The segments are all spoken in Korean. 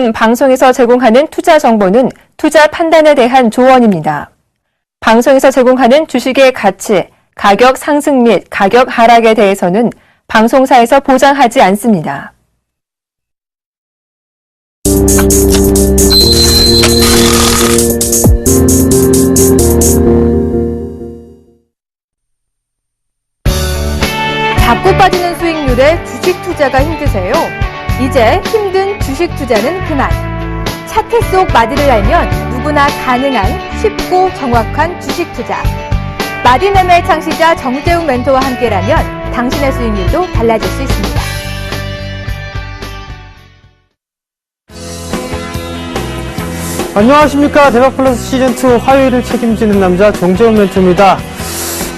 지금 방송에서 제공하는 투자 정보는 투자 판단에 대한 조언입니다. 방송에서 제공하는 주식의 가치, 가격 상승 및 가격 하락에 대해서는 방송사에서 보장하지 않습니다. 자꾸 빠지는 수익률에 주식 투자가 힘드세요? 이제 힘든 주식 투자는 그만. 차트 속 마디를 알면 누구나 가능한 쉽고 정확한 주식 투자. 마디매매 창시자 정재욱 멘토와 함께라면 당신의 수익률도 달라질 수 있습니다. 안녕하십니까. 대박플러스 시즌2 화요일을 책임지는 남자 정재욱 멘토입니다.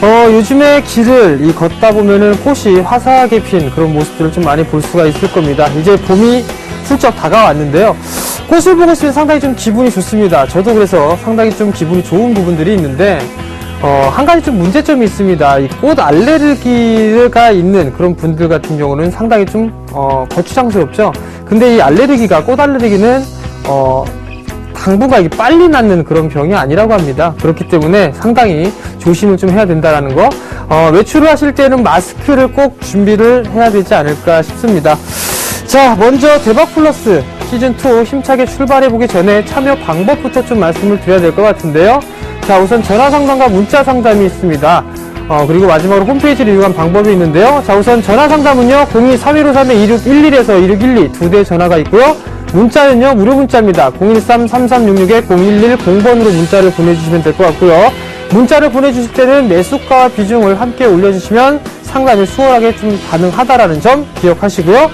요즘에 길을 걷다 보면은 꽃이 화사하게 핀 그런 모습들을 좀 많이 볼 수가 있을 겁니다. 이제 봄이 훌쩍 다가왔는데요. 꽃을 보고 있으면 상당히 좀 기분이 좋습니다. 저도 그래서 상당히 좀 기분이 좋은 부분들이 있는데, 한 가지 좀 문제점이 있습니다. 이 꽃 알레르기가 있는 그런 분들 같은 경우는 상당히 좀, 거추장스럽죠. 근데 이 알레르기가, 꽃 알레르기는, 당분간 빨리 낫는 그런 병이 아니라고 합니다. 그렇기 때문에 상당히 조심을 좀 해야 된다는 거. 외출을 하실 때는 마스크를 꼭 준비를 해야 되지 않을까 싶습니다. 자, 먼저 대박플러스 시즌2 힘차게 출발해보기 전에 참여 방법부터 좀 말씀을 드려야 될 것 같은데요. 자, 우선 전화상담과 문자상담이 있습니다. 그리고 마지막으로 홈페이지를 이용한 방법이 있는데요. 자, 우선 전화상담은요, 02-3153-2611에서 2612 두 대 전화가 있고요. 문자는요, 무료 문자입니다. 013-3366-0110번으로 문자를 보내주시면 될 것 같고요. 문자를 보내주실 때는 매수가와 비중을 함께 올려주시면 상담이 수월하게 좀 가능하다라는 점 기억하시고요.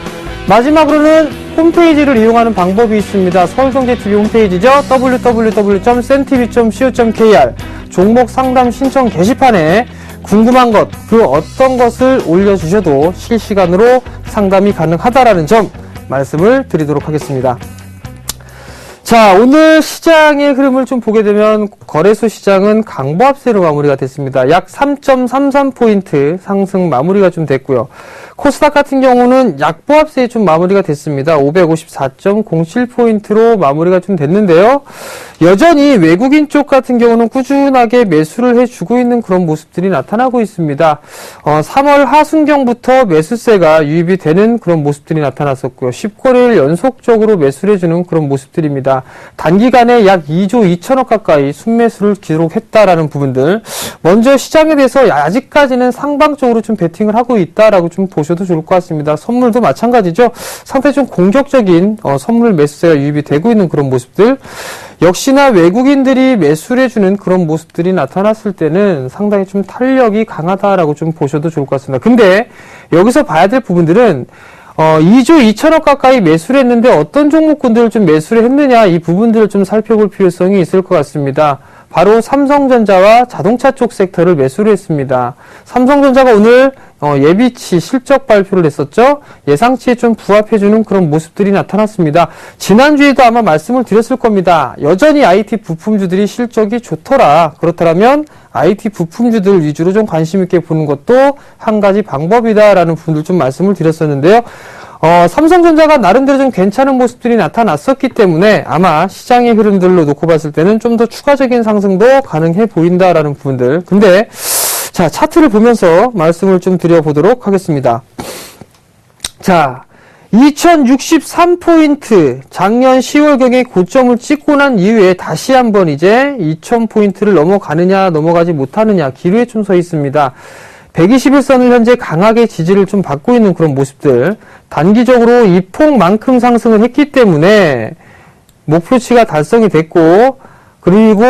마지막으로는 홈페이지를 이용하는 방법이 있습니다. 서울경제TV 홈페이지죠. www.centv.co.kr 종목 상담 신청 게시판에 궁금한 것, 그 어떤 것을 올려주셔도 실시간으로 상담이 가능하다라는 점 말씀을 드리도록 하겠습니다. 자, 오늘 시장의 흐름을 좀 보게 되면 거래소 시장은 강보합세로 마무리가 됐습니다. 약 3.33포인트 상승 마무리가 좀 됐고요. 코스닥 같은 경우는 약보합세에 좀 마무리가 됐습니다. 554.07포인트로 마무리가 좀 됐는데요. 여전히 외국인 쪽 같은 경우는 꾸준하게 매수를 해주고 있는 그런 모습들이 나타나고 있습니다. 3월 하순경부터 매수세가 유입이 되는 그런 모습들이 나타났었고요. 10거래일 연속적으로 매수를 해주는 그런 모습들입니다. 단기간에 약 2조 2천억 가까이 순매수를 기록했다라는 부분들. 먼저 시장에 대해서 아직까지는 상방적으로 좀 베팅을 하고 있다라고 좀 보셔도 좋을 것 같습니다. 선물도 마찬가지죠. 상당히 좀 공격적인 선물 매수세가 유입이 되고 있는 그런 모습들. 역시나 외국인들이 매수를 해주는 그런 모습들이 나타났을 때는 상당히 좀 탄력이 강하다라고 좀 보셔도 좋을 것 같습니다. 근데 여기서 봐야 될 부분들은 2조 2천억 가까이 매수를 했는데 어떤 종목군들을 좀 매수를 했느냐, 이 부분들을 좀 살펴볼 필요성이 있을 것 같습니다. 바로 삼성전자와 자동차 쪽 섹터를 매수를 했습니다. 삼성전자가 오늘 예비치 실적 발표를 했었죠. 예상치에 좀 부합해주는 그런 모습들이 나타났습니다. 지난주에도 아마 말씀을 드렸을 겁니다. 여전히 IT 부품주들이 실적이 좋더라. 그렇다면 IT 부품주들 위주로 좀 관심 있게 보는 것도 한 가지 방법이다라는 부분들 좀 말씀을 드렸었는데요. 삼성전자가 나름대로 좀 괜찮은 모습들이 나타났었기 때문에 아마 시장의 흐름들로 놓고 봤을 때는 좀 더 추가적인 상승도 가능해 보인다라는 부분들. 근데 자, 차트를 보면서 말씀을 좀 드려보도록 하겠습니다. 자, 2063포인트 작년 10월경에 고점을 찍고 난 이후에 다시 한번 이제 2000포인트를 넘어가느냐 넘어가지 못하느냐 기로에 좀 서 있습니다. 121선을 현재 강하게 지지를 좀 받고 있는 그런 모습들. 단기적으로 이 폭만큼 상승을 했기 때문에 목표치가 달성이 됐고, 그리고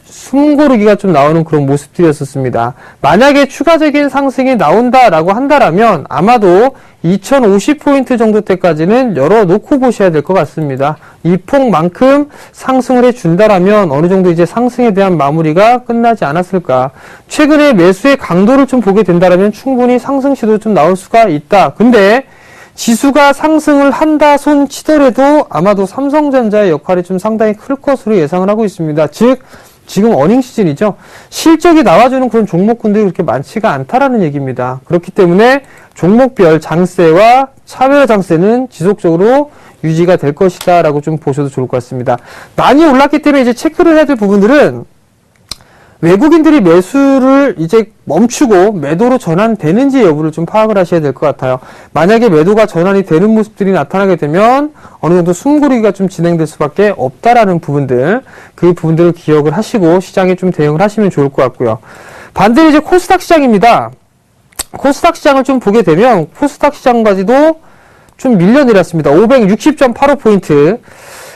숨고르기가 좀 나오는 그런 모습들이었습니다. 만약에 추가적인 상승이 나온다라고 한다라면 아마도 2050포인트 정도 때까지는 열어놓고 보셔야 될 것 같습니다. 이 폭만큼 상승을 해준다라면 어느 정도 이제 상승에 대한 마무리가 끝나지 않았을까. 최근에 매수의 강도를 좀 보게 된다라면 충분히 상승 시도 좀 나올 수가 있다. 근데 지수가 상승을 한다 손 치더라도 아마도 삼성전자의 역할이 좀 상당히 클 것으로 예상을 하고 있습니다. 즉 지금 어닝 시즌이죠. 실적이 나와주는 그런 종목군들이 그렇게 많지가 않다라는 얘기입니다. 그렇기 때문에 종목별 장세와 차별 장세는 지속적으로 유지가 될 것이다 라고 좀 보셔도 좋을 것 같습니다. 많이 올랐기 때문에 이제 체크를 해야 될 부분들은 외국인들이 매수를 이제 멈추고 매도로 전환되는지 여부를 좀 파악을 하셔야 될 것 같아요. 만약에 매도가 전환이 되는 모습들이 나타나게 되면 어느 정도 숨고르기가 좀 진행될 수밖에 없다라는 부분들, 그 부분들을 기억을 하시고 시장에 좀 대응을 하시면 좋을 것 같고요. 반대로 이제 코스닥 시장입니다. 코스닥 시장을 좀 보게 되면 코스닥 시장까지도 좀 밀려내렸습니다. 560.85포인트.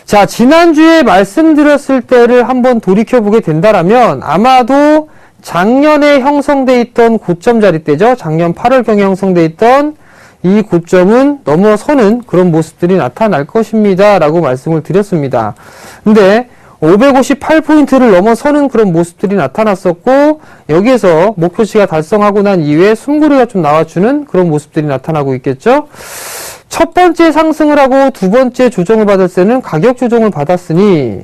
자, 지난주에 말씀드렸을 때를 한번 돌이켜보게 된다라면 아마도 작년에 형성돼 있던 고점 자리대죠. 작년 8월경에 형성돼 있던 이 고점은 넘어서는 그런 모습들이 나타날 것입니다. 라고 말씀을 드렸습니다. 근데 558포인트를 넘어서는 그런 모습들이 나타났었고 여기에서 목표치가 달성하고 난 이후에 숨고리가 좀 나와주는 그런 모습들이 나타나고 있겠죠. 첫 번째 상승을 하고 두 번째 조정을 받을 때는 가격 조정을 받았으니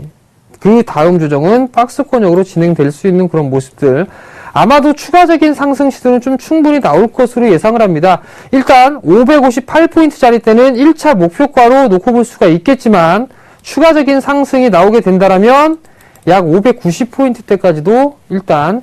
그 다음 조정은 박스권역으로 진행될 수 있는 그런 모습들, 아마도 추가적인 상승 시도는 좀 충분히 나올 것으로 예상을 합니다. 일단 558포인트짜리 때는 1차 목표가로 놓고 볼 수가 있겠지만 추가적인 상승이 나오게 된다면 약 590포인트대까지도 일단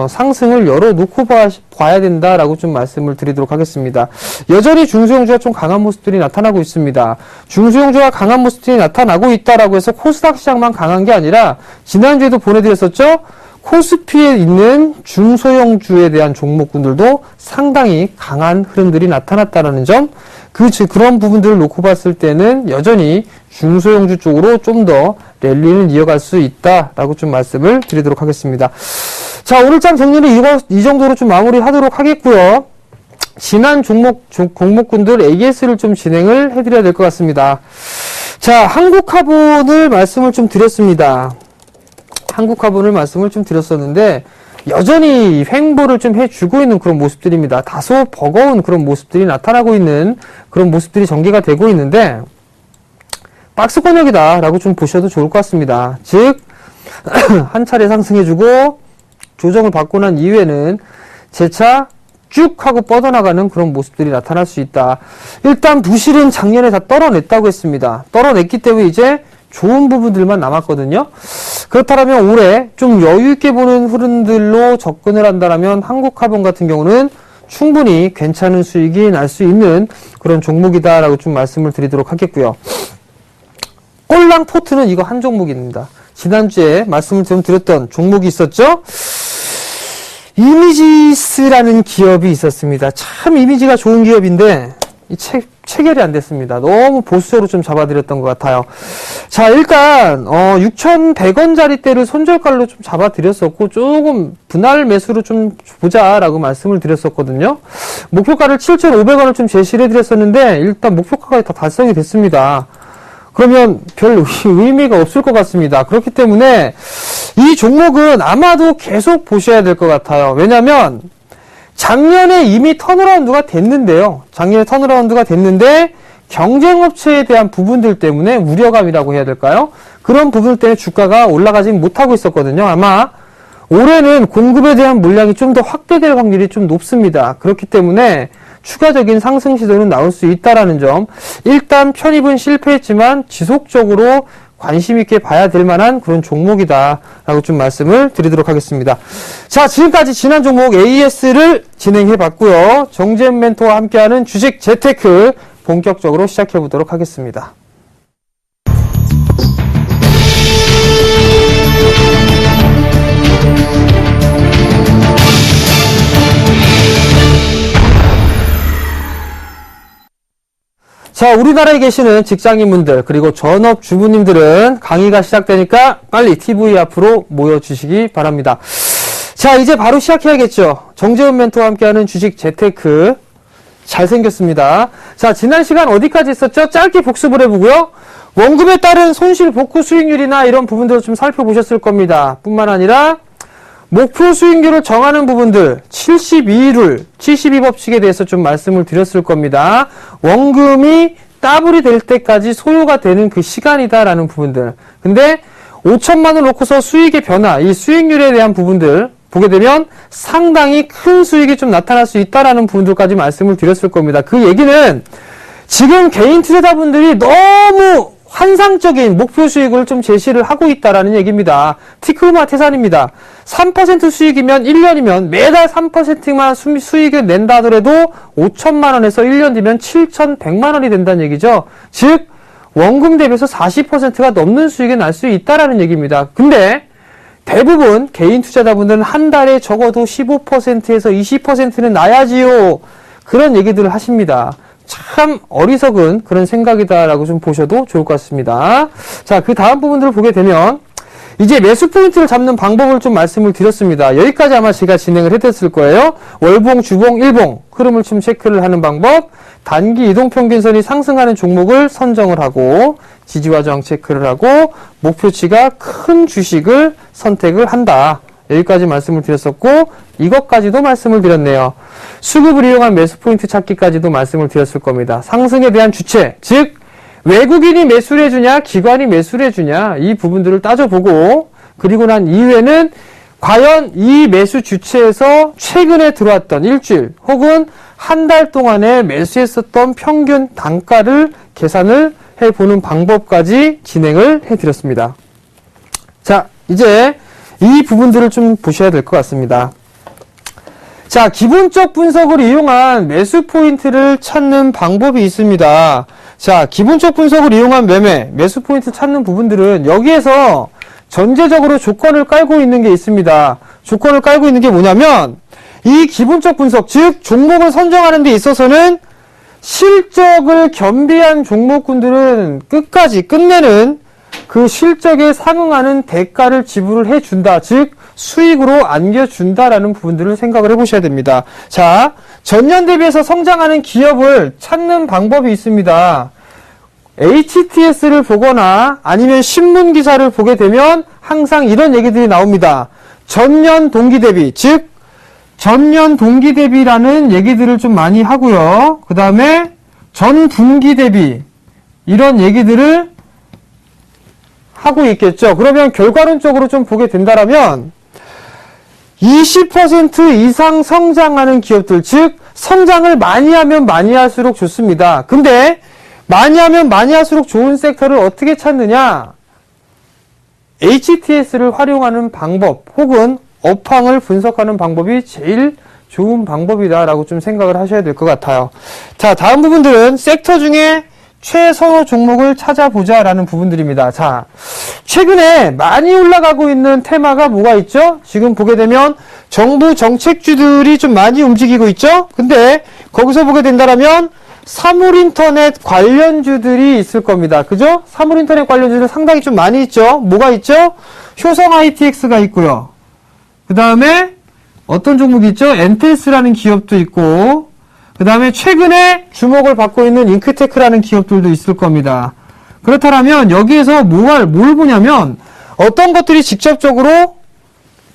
상승을 열어놓고 봐야 된다라고 좀 말씀을 드리도록 하겠습니다. 여전히 중소형주가 좀 강한 모습들이 나타나고 있습니다. 중소형주가 강한 모습들이 나타나고 있다라고 해서 코스닥 시장만 강한 게 아니라 지난주에도 보내드렸었죠? 코스피에 있는 중소형주에 대한 종목군들도 상당히 강한 흐름들이 나타났다는 점, 그런 부분들을 놓고 봤을 때는 여전히 중소형주 쪽으로 좀 더 랠리는 이어갈 수 있다라고 좀 말씀을 드리도록 하겠습니다. 자, 오늘장 정리는 이 정도로 좀 마무리하도록 하겠고요. 지난 종목군들 AS를 좀 진행을 해드려야 될 것 같습니다. 자, 한국화본을 말씀을 좀 드렸습니다. 한국화본을 말씀을 좀 드렸었는데 여전히 횡보를 좀 해주고 있는 그런 모습들입니다. 다소 버거운 그런 모습들이 나타나고 있는 그런 모습들이 전개가 되고 있는데 박스권역이다 라고 좀 보셔도 좋을 것 같습니다. 즉 한 차례 상승해주고 조정을 받고 난 이후에는 재차 쭉 하고 뻗어나가는 그런 모습들이 나타날 수 있다. 일단 부실은 작년에 다 떨어냈다고 했습니다. 떨어냈기 때문에 이제 좋은 부분들만 남았거든요. 그렇다면 올해 좀 여유있게 보는 흐름들로 접근을 한다면 한국화본 같은 경우는 충분히 괜찮은 수익이 날 수 있는 그런 종목이다라고 좀 말씀을 드리도록 하겠고요. 꼴랑 포트는 이거 한 종목입니다. 지난주에 말씀을 좀 드렸던 종목이 있었죠? 이미지스라는 기업이 있었습니다. 참 이미지가 좋은 기업인데 체결이 안 됐습니다. 너무 보수적으로 좀 잡아드렸던 것 같아요. 자, 일단 6,100원짜리대를 손절가로 좀 잡아드렸었고 조금 분할 매수로 좀 보자라고 말씀을 드렸었거든요. 목표가를 7,500원을 좀 제시를 해드렸었는데 일단 목표가가 다 달성이 됐습니다. 그러면 별 의미가 없을 것 같습니다. 그렇기 때문에 이 종목은 아마도 계속 보셔야 될 것 같아요. 왜냐하면 작년에 이미 턴어라운드가 됐는데요. 작년에 턴어라운드가 됐는데 경쟁업체에 대한 부분들 때문에 우려감이라고 해야 될까요? 그런 부분 때문에 주가가 올라가지 못하고 있었거든요. 아마 올해는 공급에 대한 물량이 좀 더 확대될 확률이 좀 높습니다. 그렇기 때문에 추가적인 상승 시도는 나올 수 있다라는 점, 일단 편입은 실패했지만 지속적으로 관심 있게 봐야 될 만한 그런 종목이다라고 좀 말씀을 드리도록 하겠습니다. 자, 지금까지 지난 종목 AS를 진행해 봤고요. 정재훈 멘토와 함께하는 주식 재테크 본격적으로 시작해 보도록 하겠습니다. 자, 우리나라에 계시는 직장인분들 그리고 전업주부님들은 강의가 시작되니까 빨리 TV 앞으로 모여주시기 바랍니다. 자, 이제 바로 시작해야겠죠. 정재훈 멘토와 함께하는 주식 재테크 잘생겼습니다. 자, 지난 시간 어디까지 있었죠? 짧게 복습을 해보고요. 원금에 따른 손실 복구 수익률이나 이런 부분들을 좀 살펴보셨을 겁니다. 뿐만 아니라 목표 수익률을 정하는 부분들 72법칙에 대해서 좀 말씀을 드렸을 겁니다. 원금이 더블이 될 때까지 소요가 되는 그 시간이다라는 부분들. 근데 5천만 원을 놓고서 수익의 변화, 이 수익률에 대한 부분들 보게 되면 상당히 큰 수익이 좀 나타날 수 있다라는 부분들까지 말씀을 드렸을 겁니다. 그 얘기는 지금 개인 투자자분들이 너무 환상적인 목표 수익을 좀 제시를 하고 있다라는 얘기입니다. 티크마 태산입니다. 3% 수익이면 1년이면 매달 3%만 수익을 낸다 하더라도 5천만 원에서 1년 뒤면 7,100만 원이 된다는 얘기죠. 즉 원금 대비해서 40%가 넘는 수익이 날 수 있다라는 얘기입니다. 근데 대부분 개인 투자자분들은 한 달에 적어도 15%에서 20%는 나야지요. 그런 얘기들을 하십니다. 참 어리석은 그런 생각이다라고 좀 보셔도 좋을 것 같습니다. 자, 그 다음 부분들을 보게 되면 이제 매수 포인트를 잡는 방법을 좀 말씀을 드렸습니다. 여기까지 아마 제가 진행을 해드렸을 거예요. 월봉, 주봉, 일봉 흐름을 좀 체크를 하는 방법, 단기 이동평균선이 상승하는 종목을 선정을 하고 지지와 저항 체크를 하고 목표치가 큰 주식을 선택을 한다. 여기까지 말씀을 드렸었고 이것까지도 말씀을 드렸네요. 수급을 이용한 매수 포인트 찾기까지도 말씀을 드렸을 겁니다. 상승에 대한 주체, 즉 외국인이 매수를 해주냐 기관이 매수를 해주냐 이 부분들을 따져보고 그리고 난 이후에는 과연 이 매수 주체에서 최근에 들어왔던 일주일 혹은 한 달 동안에 매수했었던 평균 단가를 계산을 해보는 방법까지 진행을 해드렸습니다. 자, 이제 이 부분들을 좀 보셔야 될 것 같습니다. 자, 기본적 분석을 이용한 매수 포인트를 찾는 방법이 있습니다. 자, 기본적 분석을 이용한 매수 포인트 찾는 부분들은 여기에서 전제적으로 조건을 깔고 있는 게 있습니다. 조건을 깔고 있는 게 뭐냐면 이 기본적 분석, 즉 종목을 선정하는 데 있어서는 실적을 겸비한 종목군들은 끝까지 끝내는 그 실적에 상응하는 대가를 지불을 해준다. 즉 수익으로 안겨준다라는 부분들을 생각을 해보셔야 됩니다. 자, 전년 대비해서 성장하는 기업을 찾는 방법이 있습니다. HTS를 보거나 아니면 신문 기사를 보게 되면 항상 이런 얘기들이 나옵니다. 전년 동기 대비, 즉 전년 동기 대비라는 얘기들을 좀 많이 하고요. 그 다음에 전 분기 대비 이런 얘기들을 하고 있겠죠. 그러면 결과론적으로 좀 보게 된다라면 20% 이상 성장하는 기업들, 즉 성장을 많이 하면 많이 할수록 좋습니다. 근데 많이 하면 많이 할수록 좋은 섹터를 어떻게 찾느냐? HTS를 활용하는 방법 혹은 업황을 분석하는 방법이 제일 좋은 방법이다라고 좀 생각을 하셔야 될 것 같아요. 자, 다음 부분들은 섹터 중에 최선호 종목을 찾아보자라는 부분들입니다. 자, 최근에 많이 올라가고 있는 테마가 뭐가 있죠? 지금 보게 되면 정부 정책주들이 좀 많이 움직이고 있죠? 근데 거기서 보게 된다면 사물인터넷 관련주들이 있을 겁니다. 그죠? 사물인터넷 관련주들 상당히 좀 많이 있죠? 뭐가 있죠? 효성 ITX가 있고요. 그 다음에 어떤 종목이 있죠? 엔텔스라는 기업도 있고 그 다음에 최근에 주목을 받고 있는 잉크테크라는 기업들도 있을 겁니다. 그렇다면 여기에서 뭘 보냐면 어떤 것들이 직접적으로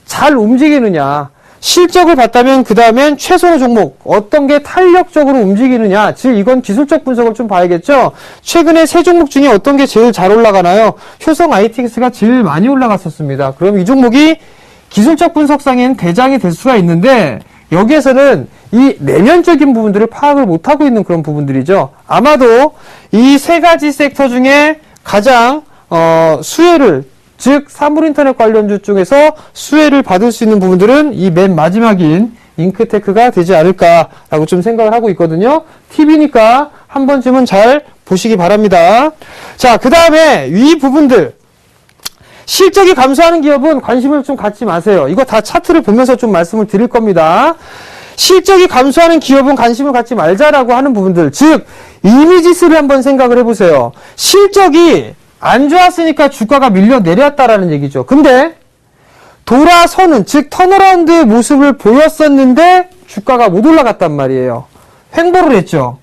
잘 움직이느냐, 실적을 봤다면 그 다음엔 최선호 종목 어떤 게 탄력적으로 움직이느냐, 즉 이건 기술적 분석을 좀 봐야겠죠. 최근에 세 종목 중에 어떤 게 제일 잘 올라가나요? 효성 ITX가 제일 많이 올라갔었습니다. 그럼 이 종목이 기술적 분석상엔 대장이 될 수가 있는데 여기에서는 이 내면적인 부분들을 파악을 못하고 있는 그런 부분들이죠. 아마도 이 세 가지 섹터 중에 가장 수혜를, 즉 사물인터넷 관련주 중에서 수혜를 받을 수 있는 부분들은 이 맨 마지막인 잉크테크가 되지 않을까라고 좀 생각을 하고 있거든요. 팁이니까 한 번쯤은 잘 보시기 바랍니다. 자, 그 다음에 이 부분들, 실적이 감소하는 기업은 관심을 좀 갖지 마세요. 이거 다 차트를 보면서 좀 말씀을 드릴 겁니다. 실적이 감소하는 기업은 관심을 갖지 말자라고 하는 부분들, 즉 이미지스를 한번 생각을 해보세요. 실적이 안 좋았으니까 주가가 밀려 내렸다라는 얘기죠. 근데 돌아서는, 즉 턴어라운드의 모습을 보였었는데 주가가 못 올라갔단 말이에요. 횡보를 했죠.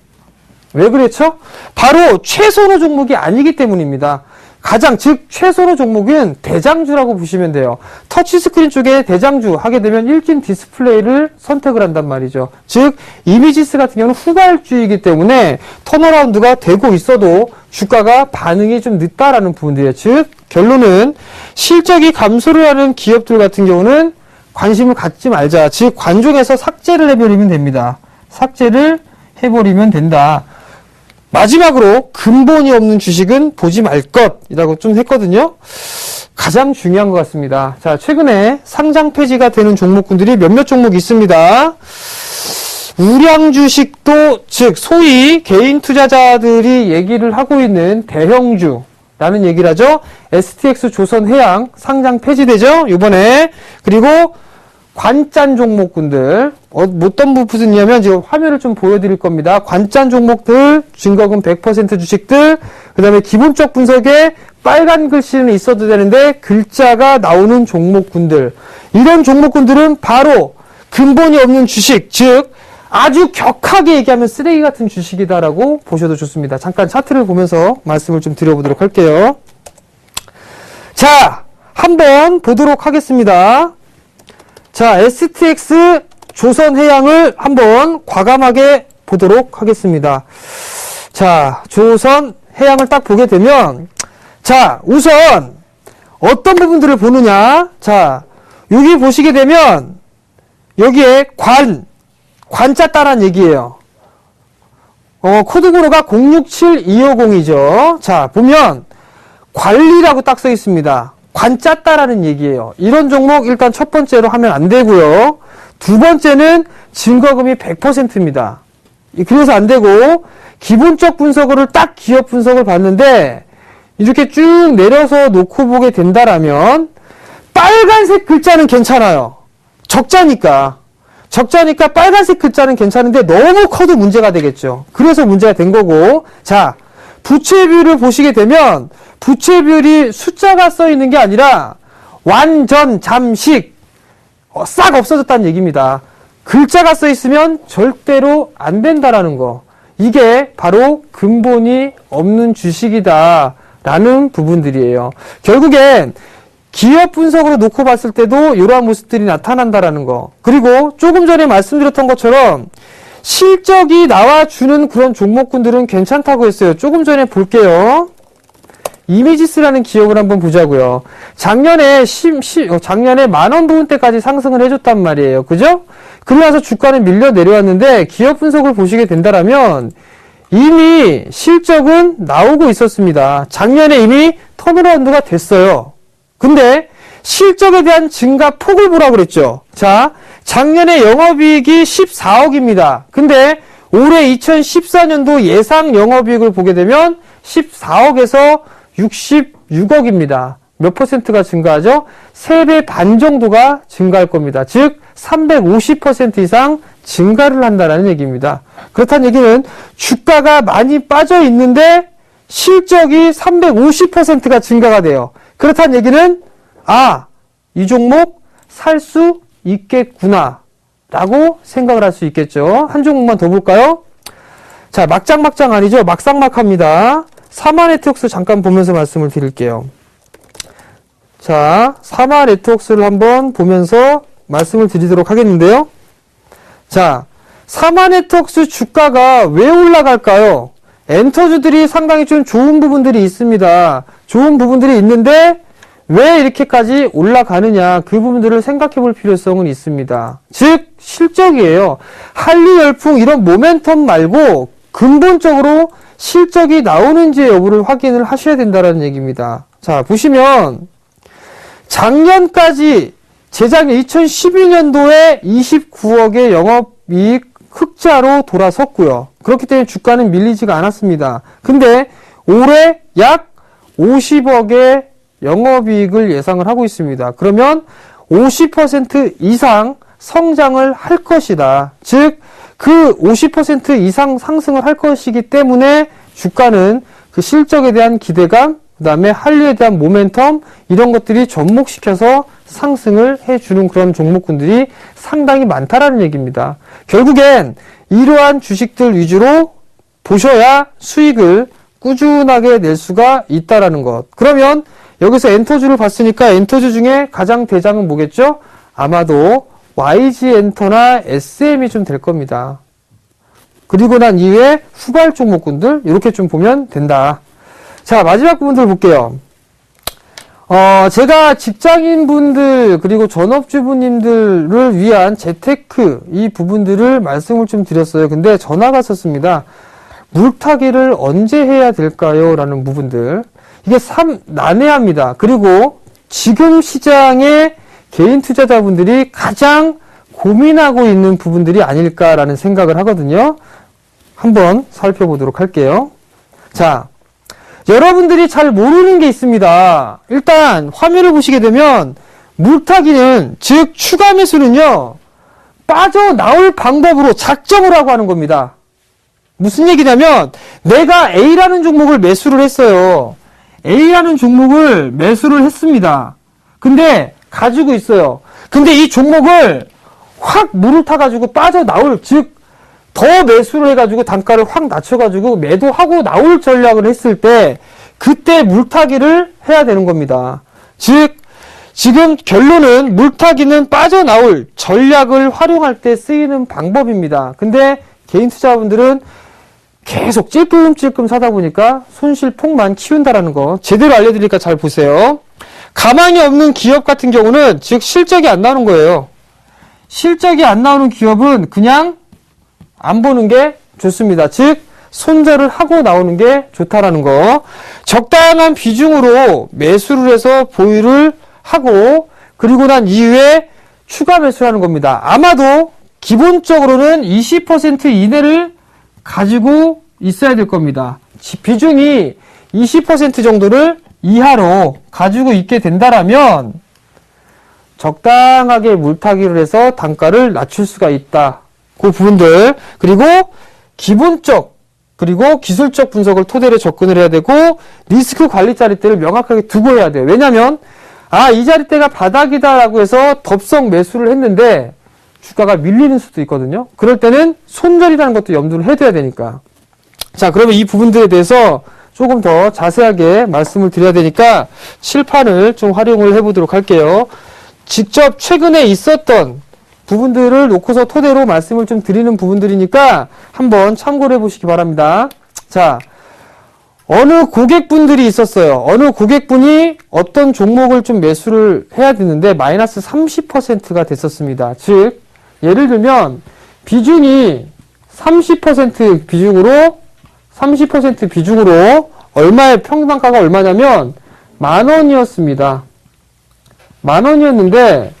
왜 그랬죠? 바로 최선호 종목이 아니기 때문입니다. 가장, 즉 최소로 종목은 대장주라고 보시면 돼요. 터치스크린 쪽에 대장주 하게 되면 일진 디스플레이를 선택을 한단 말이죠. 즉 이미지스 같은 경우는 후발주이기 때문에 턴어라운드가 되고 있어도 주가가 반응이 좀 늦다라는 부분들이에요. 즉 결론은 실적이 감소를 하는 기업들 같은 경우는 관심을 갖지 말자. 즉 관종에서 삭제를 해버리면 됩니다. 삭제를 해버리면 된다. 마지막으로 근본이 없는 주식은 보지 말 것이라고 좀 했거든요. 가장 중요한 것 같습니다. 자, 최근에 상장 폐지가 되는 종목군들이 몇몇 종목이 있습니다. 우량 주식도, 즉 소위 개인 투자자들이 얘기를 하고 있는 대형주라는 얘기를 하죠. STX 조선해양 상장 폐지되죠, 이번에. 그리고 관짠 종목군들, 어떤 부분이냐면 지금 화면을 좀 보여드릴 겁니다. 관짠 종목들, 증거금 100% 주식들, 그 다음에 기본적 분석에 빨간 글씨는 있어도 되는데 글자가 나오는 종목군들. 이런 종목군들은 바로 근본이 없는 주식, 즉 아주 격하게 얘기하면 쓰레기 같은 주식이다라고 보셔도 좋습니다. 잠깐 차트를 보면서 말씀을 좀 드려보도록 할게요. 자, 한번 보도록 하겠습니다. 자, STX 조선해양을 한번 과감하게 보도록 하겠습니다. 자, 조선해양을 딱 보게 되면, 자, 우선 어떤 부분들을 보느냐. 자, 여기 보시게 되면 여기에 관자 따란 얘기예요. 코드번호가 067250이죠. 자, 보면 관리라고 딱 써 있습니다. 관짰다라는 얘기예요. 이런 종목 일단 첫 번째로 하면 안 되고요. 두 번째는 증거금이 100%입니다. 그래서 안 되고, 기본적 분석을 딱 기업 분석을 봤는데 이렇게 쭉 내려서 놓고 보게 된다라면 빨간색 글자는 괜찮아요. 적자니까 빨간색 글자는 괜찮은데 너무 커도 문제가 되겠죠. 그래서 문제가 된 거고, 자, 부채 비율을 보시게 되면 부채 비율이 숫자가 써 있는 게 아니라 완전 잠식 싹 없어졌다는 얘기입니다. 글자가 써 있으면 절대로 안 된다라는 거. 이게 바로 근본이 없는 주식이다라는 부분들이에요. 결국엔 기업 분석으로 놓고 봤을 때도 이러한 모습들이 나타난다라는 거. 그리고 조금 전에 말씀드렸던 것처럼 실적이 나와주는 그런 종목군들은 괜찮다고 했어요. 조금 전에 볼게요. 이미지스라는 기업을 한번 보자고요. 작년에 10,000원 부분대까지 상승을 해줬단 말이에요. 그죠? 그러고 나서 주가는 밀려 내려왔는데 기업 분석을 보시게 된다면 이미 실적은 나오고 있었습니다. 작년에 이미 턴어라운드가 됐어요. 근데 실적에 대한 증가 폭을 보라고 그랬죠. 자, 작년에 영업이익이 14억입니다. 근데 올해 2014년도 예상 영업이익을 보게 되면 14억에서 66억입니다. 몇 퍼센트가 증가하죠? 3배 반 정도가 증가할 겁니다. 즉 350% 이상 증가를 한다는 얘기입니다. 그렇다는 얘기는 주가가 많이 빠져 있는데 실적이 350%가 증가가 돼요. 그렇다는 얘기는 이 종목 살 수 있겠구나 라고 생각을 할 수 있겠죠. 한 종목만 더 볼까요? 자, 막장막장 아니죠. 막상막합니다. 사마네트웍스 잠깐 보면서 말씀을 드릴게요. 자, 사마네트웍스를 한번 보면서 말씀을 드리도록 하겠는데요. 자, 사마네트웍스 주가가 왜 올라갈까요? 엔터주들이 상당히 좀 좋은 부분들이 있습니다. 좋은 부분들이 있는데 왜 이렇게까지 올라가느냐, 그 부분들을 생각해 볼 필요성은 있습니다. 즉 실적이에요. 한리 열풍 이런 모멘텀 말고 근본적으로 실적이 나오는지 여부를 확인을 하셔야 된다는 얘기입니다. 자, 보시면 작년까지 재작년 2012년도에 29억의 영업이익 흑자로 돌아섰고요. 그렇기 때문에 주가는 밀리지가 않았습니다. 근데 올해 약 50억의 영업이익을 예상을 하고 있습니다. 그러면 50% 이상 성장을 할 것이다. 즉, 그 50% 이상 상승을 할 것이기 때문에 주가는 그 실적에 대한 기대감, 그 다음에 한류에 대한 모멘텀, 이런 것들이 접목시켜서 상승을 해주는 그런 종목군들이 상당히 많다라는 얘기입니다. 결국엔 이러한 주식들 위주로 보셔야 수익을 꾸준하게 낼 수가 있다라는 것. 그러면 여기서 엔터주를 봤으니까 엔터주 중에 가장 대장은 뭐겠죠? 아마도 YG 엔터나 SM이 좀 될 겁니다. 그리고 난 이후에 후발 종목군들 이렇게 좀 보면 된다. 자, 마지막 부분들 볼게요. 제가 직장인분들 그리고 전업주부님들을 위한 재테크 이 부분들을 말씀을 좀 드렸어요. 근데 전화가 왔었습니다. 물타기를 언제 해야 될까요? 라는 부분들. 이게 참 난해합니다. 그리고 지금 시장의 개인 투자자분들이 가장 고민하고 있는 부분들이 아닐까라는 생각을 하거든요. 한번 살펴보도록 할게요. 자, 여러분들이 잘 모르는 게 있습니다. 일단 화면을 보시게 되면 물타기는, 즉 추가 매수는요, 빠져나올 방법으로 작정을 하고 하는 겁니다. 무슨 얘기냐면 내가 A라는 종목을 매수를 했어요. A라는 종목을 매수를 했습니다. 근데 가지고 있어요. 근데 이 종목을 확 물을 타가지고 빠져나올, 즉 더 매수를 해가지고 단가를 확 낮춰가지고 매도하고 나올 전략을 했을 때 그때 물타기를 해야 되는 겁니다. 즉 지금 결론은 물타기는 빠져나올 전략을 활용할 때 쓰이는 방법입니다. 근데 개인 투자자분들은 계속 찔끔찔끔 사다 보니까 손실폭만 키운다라는 거 제대로 알려드리니까 잘 보세요. 가망이 없는 기업 같은 경우는 즉 실적이 안 나오는 거예요. 실적이 안 나오는 기업은 그냥 안 보는 게 좋습니다. 즉 손절을 하고 나오는 게 좋다라는 거. 적당한 비중으로 매수를 해서 보유를 하고 그리고 난 이후에 추가 매수하는 겁니다. 아마도 기본적으로는 20% 이내를 가지고 있어야 될 겁니다. 비중이 20% 정도를 이하로 가지고 있게 된다라면 적당하게 물타기를 해서 단가를 낮출 수가 있다. 그 부분들, 그리고 기본적 그리고 기술적 분석을 토대로 접근을 해야 되고 리스크 관리 자리대를 명확하게 두고 해야 돼요. 왜냐하면 이 자리대가 바닥이다라고 해서 덥석 매수를 했는데 주가가 밀리는 수도 있거든요. 그럴 때는 손절이라는 것도 염두를 해둬야 되니까. 자, 그러면 이 부분들에 대해서 조금 더 자세하게 말씀을 드려야 되니까 칠판을 좀 활용을 해보도록 할게요. 직접 최근에 있었던 부분들을 놓고서 토대로 말씀을 좀 드리는 부분들이니까 한번 참고를 해보시기 바랍니다. 자, 어느 고객분들이 있었어요. 어느 고객분이 어떤 종목을 좀 매수를 해야 되는데 마이너스 30%가 됐었습니다. 즉 예를 들면 비중이 30% 비중으로 얼마의 평단가가 얼마냐면 10,000원이었습니다. 10,000원이었는데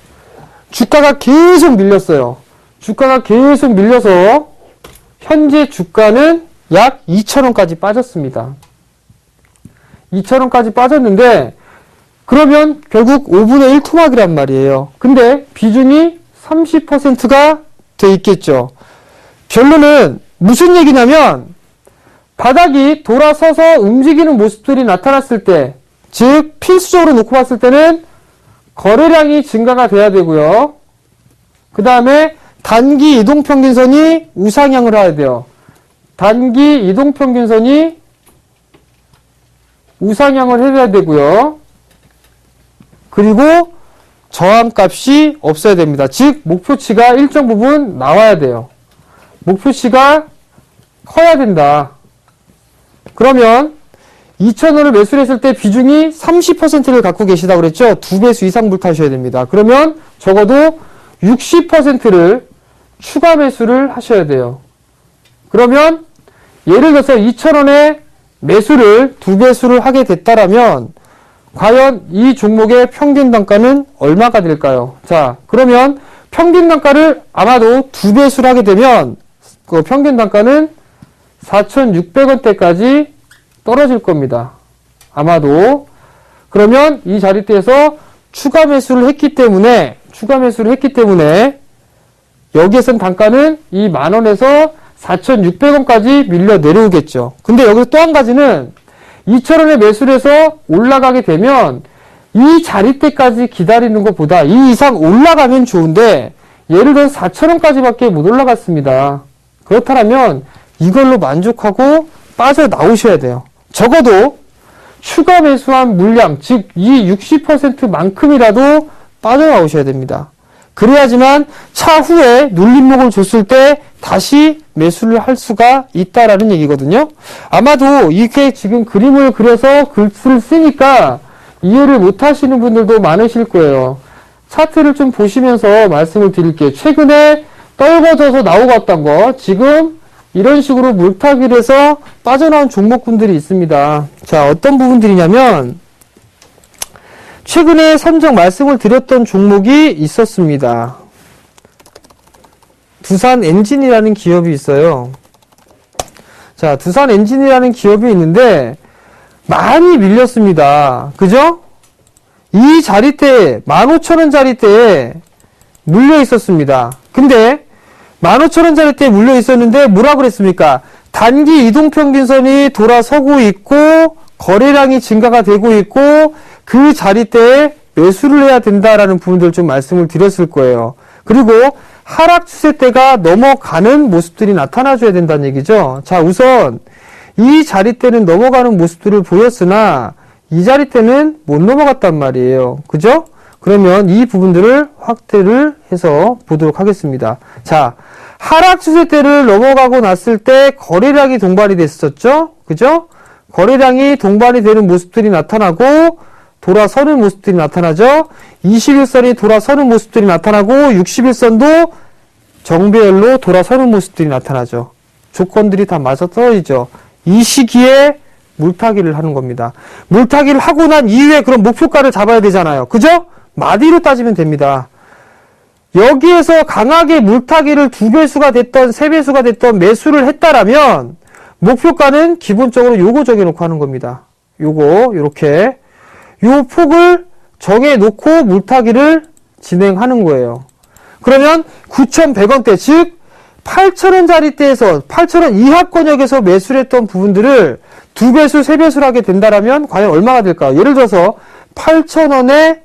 주가가 계속 밀렸어요. 주가가 계속 밀려서 현재 주가는 약 2,000원까지 빠졌습니다. 2,000원까지 빠졌는데 그러면 결국 5분의 1 토막이란 말이에요. 근데 비중이 30%가 돼 있겠죠. 결론은 무슨 얘기냐면 바닥이 돌아서서 움직이는 모습들이 나타났을 때, 즉 필수적으로 놓고 봤을 때는 거래량이 증가가 돼야 되고요. 그 다음에 단기 이동평균선이 우상향을 해야 돼요. 단기 이동평균선이 우상향을 해야 되고요. 그리고 저항값이 없어야 됩니다. 즉 목표치가 일정 부분 나와야 돼요. 목표치가 커야 된다. 그러면 2,000원을 매수를 했을 때 비중이 30%를 갖고 계시다고 그랬죠? 2배수 이상 물타셔야 됩니다. 그러면 적어도 60%를 추가 매수를 하셔야 돼요. 그러면 예를 들어서 2,000원에 매수를 2배수를 하게 됐다라면 과연 이 종목의 평균 단가는 얼마가 될까요? 자, 그러면 평균 단가를 아마도 2배수를 하게 되면 그 평균 단가는 4,600원대까지 떨어질 겁니다. 아마도. 그러면 이 자리대에서 추가 매수를 했기 때문에 여기에선 단가는 이 10,000원에서 4,600원까지 밀려 내려오겠죠. 근데 여기서 또 한 가지는 2,000원에 매수를 해서 올라가게 되면 이 자리대까지 기다리는 것보다 이 이상 올라가면 좋은데 예를 들어서 4,000원까지밖에 못 올라갔습니다. 그렇다면 이걸로 만족하고 빠져나오셔야 돼요. 적어도 추가 매수한 물량, 즉 이 60%만큼이라도 빠져나오셔야 됩니다. 그래야지만 차후에 눌림목을 줬을 때 다시 매수를 할 수가 있다라는 얘기거든요. 아마도 이렇게 지금 그림을 그려서 글을 쓰니까 이해를 못 하시는 분들도 많으실 거예요. 차트를 좀 보시면서 말씀을 드릴게요. 최근에 떨궈져서 나오고 왔던 거, 지금 이런 식으로 물타기를 해서 빠져나온 종목군들이 있습니다. 자, 어떤 부분들이냐면 최근에 선정 말씀을 드렸던 종목이 있었습니다. 두산엔진이라는 기업이 있어요. 자, 두산엔진이라는 기업이 있는데 많이 밀렸습니다. 그죠? 이 자리대에 15,000원 자리대에 물려 있었습니다. 근데 15,000원 자리대에 물려 있었는데 뭐라 그랬습니까? 단기 이동평균선이 돌아서고 있고 거래량이 증가가 되고 있고 그 자리대에 매수를 해야 된다라는 부분들 좀 말씀을 드렸을 거예요. 그리고 하락 추세대가 넘어가는 모습들이 나타나줘야 된다는 얘기죠. 자, 우선 이 자리대는 넘어가는 모습들을 보였으나 이 자리대는 못 넘어갔단 말이에요. 그죠? 그러면 이 부분들을 확대를 해서 보도록 하겠습니다. 자, 하락 추세대를 넘어가고 났을 때 거래량이 동반이 됐었죠? 그죠? 거래량이 동반이 되는 모습들이 나타나고 돌아서는 모습들이 나타나죠. 21선이 돌아서는 모습들이 나타나고 61선도 정배열로 돌아서는 모습들이 나타나죠. 조건들이 다 맞아떨어지죠. 이 시기에 물타기를 하는 겁니다. 물타기를 하고 난 이후에 그럼 목표가를 잡아야 되잖아요. 그죠? 마디로 따지면 됩니다. 여기에서 강하게 물타기를 2배수가 됐던 3배수가 됐던 매수를 했다라면 목표가는 기본적으로 요거 정해놓고 하는 겁니다. 요거 요렇게 요 폭을 정해놓고 물타기를 진행하는 거예요. 그러면 9,100원대 즉 8,000원짜리대에서 8,000원 이하권역에서 매수를 했던 부분들을 2배수, 3배수를 하게 된다라면 과연 얼마가 될까요? 예를 들어서 8,000원에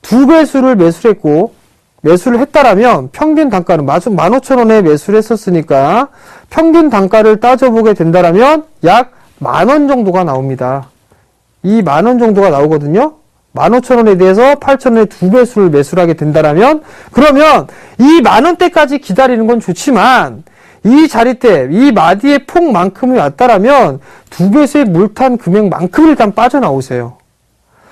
2배수를 매수를 했고 매수를 했다라면 평균 단가는 15,000원에 매수를 했었으니까 평균 단가를 따져보게 된다라면 약 10,000원 정도가 나옵니다. 이 10,000원 정도가 나오거든요. 15,000원에 대해서 8,000원에 2배수를 매수를 하게 된다라면 그러면 이 10,000원대까지 기다리는 건 좋지만 이 자리대, 이 마디의 폭만큼이 왔다라면 2배수의 물탄 금액만큼을 일단 빠져나오세요.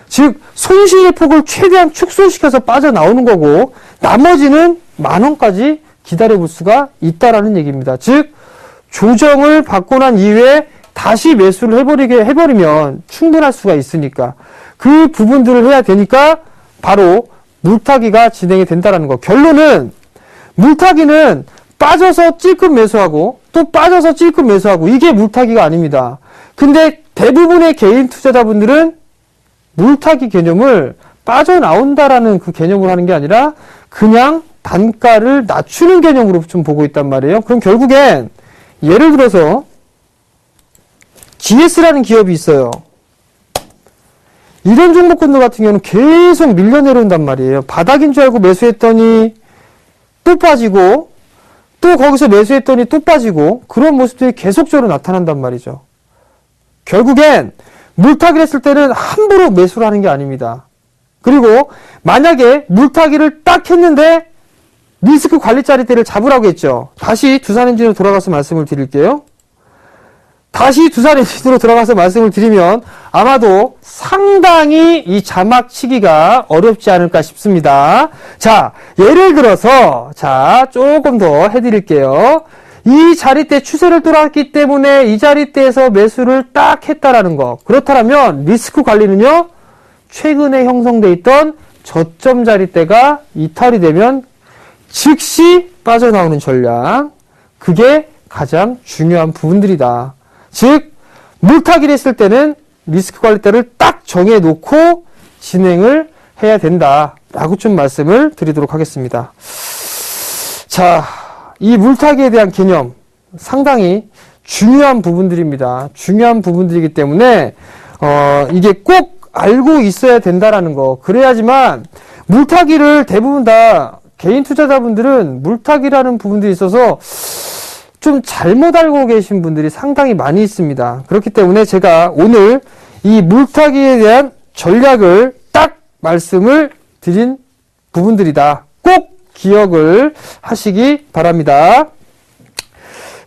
즉 손실의 폭을 최대한 축소시켜서 빠져나오는 거고 나머지는 10,000원까지 기다려볼 수가 있다라는 얘기입니다. 즉 조정을 받고 난 이후에 다시 매수를 해버리면 충분할 수가 있으니까 그 부분들을 해야 되니까 바로 물타기가 진행이 된다라는 거. 결론은 물타기는 빠져서 찔끔 매수하고 또 빠져서 찔끔 매수하고 이게 물타기가 아닙니다. 근데 대부분의 개인 투자자분들은 물타기 개념을 빠져나온다라는 그 개념으로 하는 게 아니라 그냥 단가를 낮추는 개념으로 좀 보고 있단 말이에요. 그럼 결국엔 예를 들어서 GS라는 기업이 있어요. 이런 종목군들 같은 경우는 계속 밀려 내려온단 말이에요. 바닥인 줄 알고 매수했더니 또 빠지고 또 거기서 매수했더니 또 빠지고 그런 모습들이 계속적으로 나타난단 말이죠. 결국엔 물타기를 했을 때는 함부로 매수를 하는 게 아닙니다. 그리고 만약에 물타기를 딱 했는데 리스크 관리 자리대를 잡으라고 했죠. 다시 두산엔진으로 돌아가서 말씀을 드릴게요. 다시 두산엔진으로 들어가서 말씀을 드리면 아마도 상당히 이 자막 치기가 어렵지 않을까 싶습니다. 자, 예를 들어서 자 조금 더 해드릴게요. 이 자리대 추세를 돌았기 때문에 이 자리대에서 매수를 딱 했다라는 거. 그렇다면 리스크 관리는요. 최근에 형성돼 있던 저점 자리대가 이탈이 되면 즉시 빠져나오는 전략. 그게 가장 중요한 부분들이다. 즉 물타기를 했을 때는 리스크 관리대를 딱 정해놓고 진행을 해야 된다라고 좀 말씀을 드리도록 하겠습니다. 자, 이 물타기에 대한 개념 상당히 중요한 부분들입니다. 중요한 부분들이기 때문에 이게 꼭 알고 있어야 된다라는 거. 그래야지만 물타기를 대부분 다 개인 투자자분들은 물타기라는 부분들이 있어서 좀 잘못 알고 계신 분들이 상당히 많이 있습니다. 그렇기 때문에 제가 오늘 이 물타기에 대한 전략을 딱 말씀을 드린 부분들이다. 꼭 기억을 하시기 바랍니다.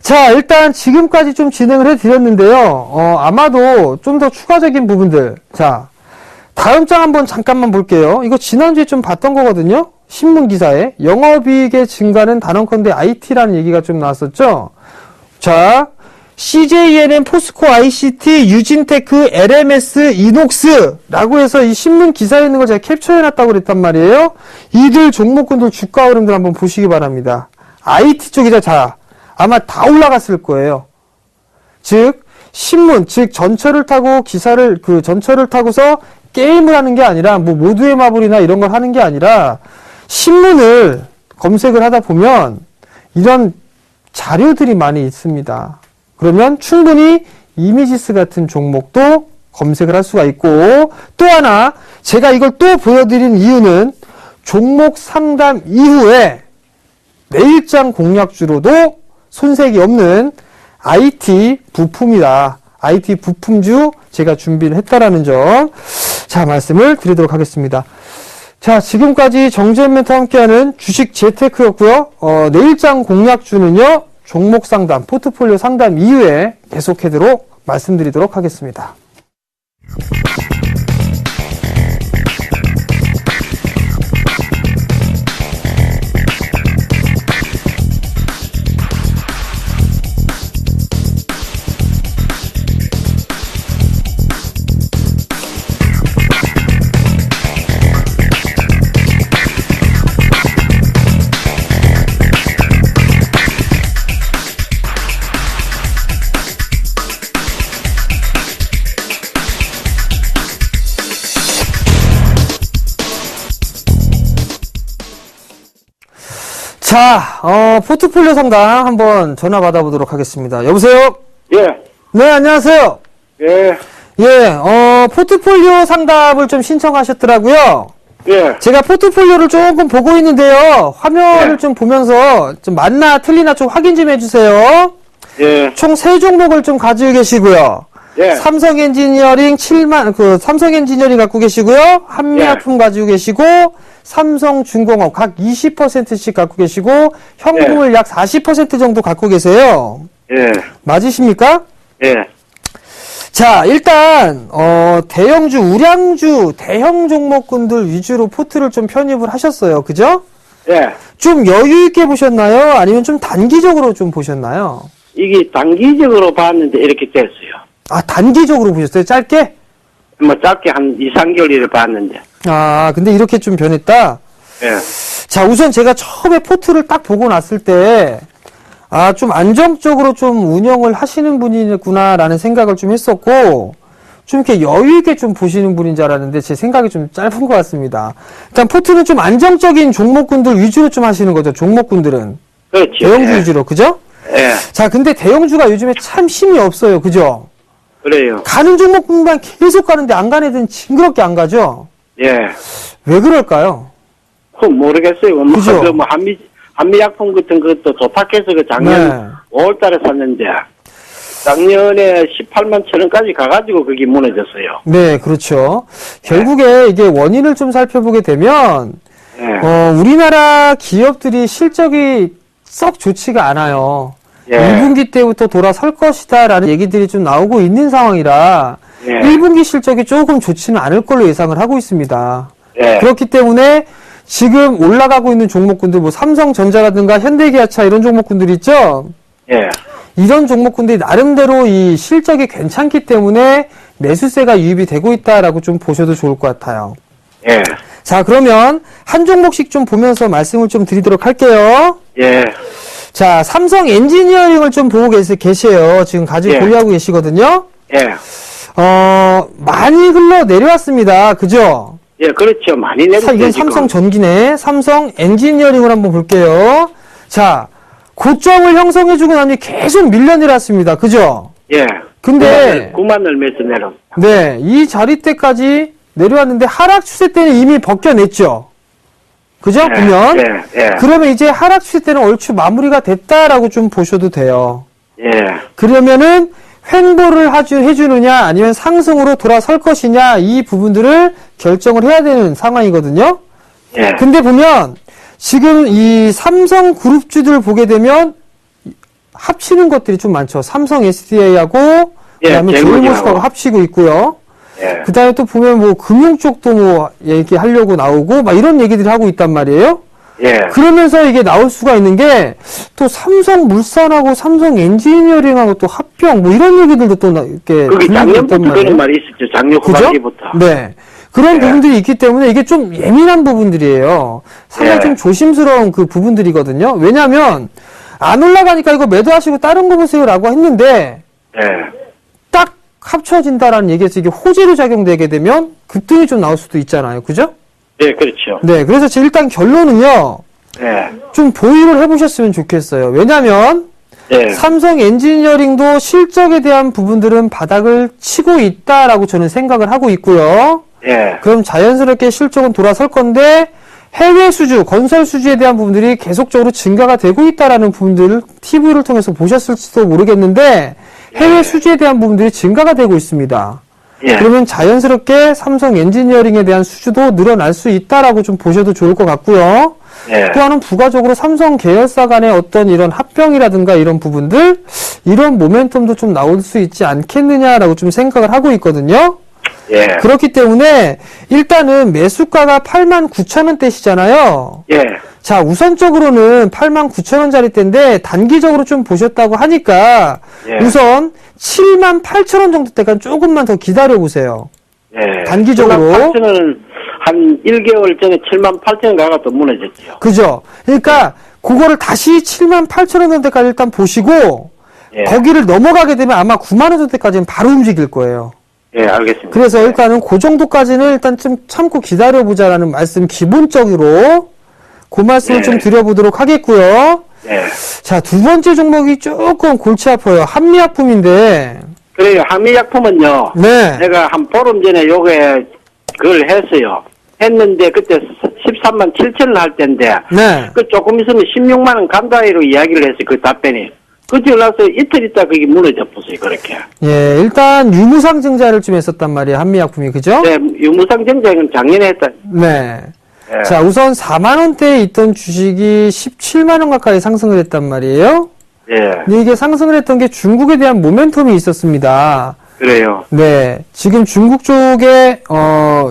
자, 일단 지금까지 좀 진행을 해드렸는데요. 아마도 좀 더 추가적인 부분들. 자, 다음 장 한번 잠깐만 볼게요. 이거 지난주에 좀 봤던 거거든요. 신문 기사에 영업이익의 증가는 단언컨대 IT라는 얘기가 좀 나왔었죠. 자, CJNM, 포스코 ICT, 유진테크, LMS, 이녹스라고 해서 이 신문 기사에 있는 걸 제가 캡처해놨다고 그랬단 말이에요. 이들 종목군들 주가 흐름들 한번 보시기 바랍니다. IT 쪽이죠. 자, 아마 다 올라갔을 거예요. 즉, 신문, 즉 전철을 타고 기사를 전철을 타고서 게임을 하는 게 아니라 뭐 모두의 마블이나 이런 걸 하는 게 아니라 신문을 검색을 하다 보면 이런 자료들이 많이 있습니다. 그러면 충분히 이미지스 같은 종목도 검색을 할 수가 있고, 또 하나 제가 이걸 또 보여드린 이유는 종목 상담 이후에 내일장 공략주로도 손색이 없는 IT 부품이다. IT 부품주 제가 준비를 했다라는 점, 자, 말씀을 드리도록 하겠습니다. 자, 지금까지 정재현 멘토와 함께하는 주식 재테크였고요. 내일장 공략주는요, 종목 상담, 포트폴리오 상담 이후에 계속하도록 말씀드리도록 하겠습니다. 자, 포트폴리오 상담 한번 전화 받아보도록 하겠습니다. 여보세요? 예, 네, 안녕하세요. 예, 예, 포트폴리오 상담을 좀 신청하셨더라고요. 예, 제가 포트폴리오를 조금 보고 있는데요. 화면을 네. 좀 보면서 좀 맞나 틀리나 좀 확인 좀 해주세요. 예, 총 3종목을 좀 가지고 계시고요. 예, 삼성 엔지니어링 삼성 엔지니어링 갖고 계시고요. 한미약품 가지고 계시고, 삼성중공업 각 20%씩 갖고 계시고, 현금을 약 40% 정도 갖고 계세요. 예, 맞으십니까? 예, 자, 일단, 대형주, 우량주, 대형 종목군들 위주로 포트를 좀 편입을 하셨어요. 그죠? 예. 좀 여유있게 보셨나요? 아니면 좀 단기적으로 좀 보셨나요? 이게 단기적으로 봤는데 이렇게 됐어요. 아, 단기적으로 보셨어요? 짧게? 뭐 짧게 한 2, 3개월을 봤는데. 아, 근데 이렇게 좀 변했다? 예, 자, 우선 제가 처음에 포트를 딱 보고 났을 때, 아, 좀 안정적으로 좀 운영을 하시는 분이구나라는 생각을 좀 했었고, 좀 이렇게 여유있게 좀 보시는 분인 줄 알았는데, 제 생각이 좀 짧은 것 같습니다. 일단 포트는 좀 안정적인 종목군들 위주로 좀 하시는 거죠, 종목군들은. 그렇죠. 대형주 예, 위주로, 그죠? 예, 자, 근데 대형주가 요즘에 참 힘이 없어요, 그죠? 그래요. 가는 종목만 계속 가는데 안 가는 애들은 징그럽게 안 가죠? 예, 왜 그럴까요? 그건 모르겠어요. 뭐, 그죠? 뭐 한미약품 같은 것도 조탁해서 그 작년 네. 5월 달에 샀는데, 작년에 18만 천 원까지 가가지고 그게 무너졌어요. 네, 그렇죠. 결국에 이게 원인을 좀 살펴보게 되면, 예, 우리나라 기업들이 실적이 썩 좋지가 않아요. 예. 1분기 때부터 돌아설 것이다라는 얘기들이 좀 나오고 있는 상황이라, 예. 1분기 실적이 조금 좋지는 않을 걸로 예상을 하고 있습니다. 예, 그렇기 때문에 지금 올라가고 있는 종목군들, 뭐 삼성전자라든가 현대기아차 이런 종목군들 있죠? 예, 이런 종목군들이 나름대로 이 실적이 괜찮기 때문에 매수세가 유입이 되고 있다라고 좀 보셔도 좋을 것 같아요. 예, 자, 그러면 한 종목씩 좀 보면서 말씀을 좀 드리도록 할게요. 예, 자, 삼성 엔지니어링을 좀 보고 계세요. 지금 가지고 예. 보유하고 계시거든요. 예, 많이 흘러 내려왔습니다. 그죠? 예, 그렇죠. 많이 내렸어요. 이건 지금. 삼성 전기네. 삼성 엔지니어링을 한번 볼게요. 자, 고점을 형성해주고 나니 계속 밀려 내렸습니다. 그죠? 예. 근데 9만 얼마에서 내려. 네, 이 자리 때까지 내려왔는데 하락 추세 때는 이미 벗겨냈죠. 그죠? 보면. 예. 그러면 이제 하락 추세 때는 얼추 마무리가 됐다라고 좀 보셔도 돼요. 예. 그러면은 횡보를 해주느냐 아니면 상승으로 돌아설 것이냐 이 부분들을 결정을 해야 되는 상황이거든요. 예. 근데 보면 지금 이 삼성 그룹주들 보게 되면 합치는 것들이 좀 많죠. 삼성 SDI하고 예, 그다음에 제일모직하고. 제일모직하고 합치고 있고요. 예. 그다음에 또 보면 뭐 금융 쪽도 뭐 얘기하려고 나오고 막 이런 얘기들을 하고 있단 말이에요. 예. 그러면서 이게 나올 수가 있는 게 또 삼성물산하고 삼성 엔지니어링하고 또 합병 뭐 이런 얘기들도 또 이렇게 그게 들리고 작년부터 있단 그런 말이 있었죠. 작년 그죠? 후반기부터. 네. 그런 예. 부분들이 있기 때문에 이게 좀 예민한 부분들이에요. 상당히 예. 좀 조심스러운 그 부분들이거든요. 왜냐하면 안 올라가니까 이거 매도하시고 다른 거 보세요라고 했는데 예. 딱 합쳐진다라는 얘기에서 이게 호재로 작용되게 되면 급등이 좀 나올 수도 있잖아요. 그죠? 예, 그렇죠. 네. 그래서 지금 일단 결론은요. 예. 좀 보유를 해보셨으면 좋겠어요. 왜냐하면 예. 삼성 엔지니어링도 실적에 대한 부분들은 바닥을 치고 있다라고 저는 생각을 하고 있고요. 예. 그럼 자연스럽게 실적은 돌아설 건데 해외 수주, 건설 수주에 대한 부분들이 계속적으로 증가가 되고 있다라는 부분들을 TV를 통해서 보셨을지도 모르겠는데 해외 수주에 대한 부분들이 증가가 되고 있습니다. 예. 그러면 자연스럽게 삼성 엔지니어링에 대한 수주도 늘어날 수 있다라고 좀 보셔도 좋을 것 같고요. 예. 또 하나는 부가적으로 삼성 계열사 간의 어떤 이런 합병이라든가 이런 부분들, 이런 모멘텀도 좀 나올 수 있지 않겠느냐라고 좀 생각을 하고 있거든요. 예. 그렇기 때문에 일단은 매수가가 89,000원대시잖아요. 예. 자, 우선적으로는 89,000원짜리 때인데 단기적으로 좀 보셨다고 하니까 예. 우선 78,000원 정도 때까지 조금만 더 기다려보세요. 예. 단기적으로. 78,000원은 한 1개월 전에 78,000원 가가 또 무너졌죠. 그죠? 그러니까 그거를 다시 78,000원 정도까지 일단 보시고 예. 거기를 넘어가게 되면 아마 9만원 정도까지는 바로 움직일 거예요. 예, 알겠습니다. 그래서 일단은 그 정도까지는 일단 좀 참고 기다려보자라는 말씀 기본적으로 그 말씀을 예. 좀 드려보도록 하겠고요. 예. 자, 두 번째 종목이 조금 골치 아파요. 한미약품인데. 그래요. 한미약품은요. 네. 내가 한 보름 전에 요게 그걸 했어요. 했는데 그때 13만 7천원 할 때인데 네. 그 조금 있으면 16만 원 간다이로 이야기를 했어요. 그 답변이. 그때 나서 이틀 있다 그게 무너져 보세요. 그렇게. 예, 일단 유무상 증자를 좀 했었단 말이에요. 한미약품이. 그죠? 네, 유무상 정장은 작년에 했다. 네. 예. 자, 우선 4만원대에 있던 주식이 17만원 가까이 상승을 했단 말이에요. 예. 근데 이게 상승을 했던 게 중국에 대한 모멘텀이 있었습니다. 그래요. 네. 지금 중국 쪽에,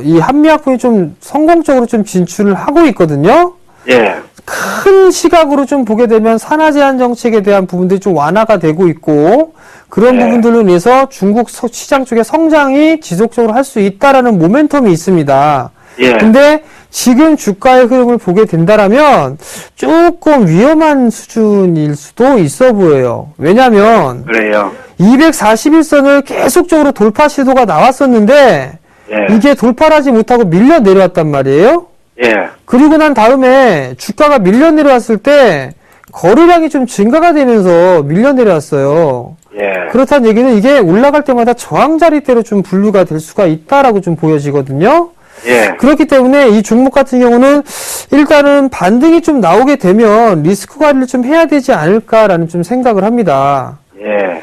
이 한미약품이 좀 성공적으로 좀 진출을 하고 있거든요. 예. 큰 시각으로 좀 보게 되면 산화 제한 정책에 대한 부분들이 좀 완화가 되고 있고, 그런 네. 부분들로 인해서 중국 시장 쪽의 성장이 지속적으로 할 수 있다라는 모멘텀이 있습니다. 예. 근데 지금 주가의 흐름을 보게 된다라면 조금 위험한 수준일 수도 있어 보여요. 왜냐면 그래요. 241선을 계속적으로 돌파 시도가 나왔었는데 예. 이게 돌파를 하지 못하고 밀려 내려왔단 말이에요. 예. 그리고 난 다음에 주가가 밀려 내려왔을 때 거래량이 좀 증가가 되면서 밀려 내려왔어요. 예. 그렇다는 얘기는 이게 올라갈 때마다 저항 자리대로 좀 분류가 될 수가 있다라고 좀 보여지거든요. 예. 그렇기 때문에 이 종목 같은 경우는 일단은 반등이 좀 나오게 되면 리스크 관리를 좀 해야 되지 않을까라는 좀 생각을 합니다. 예.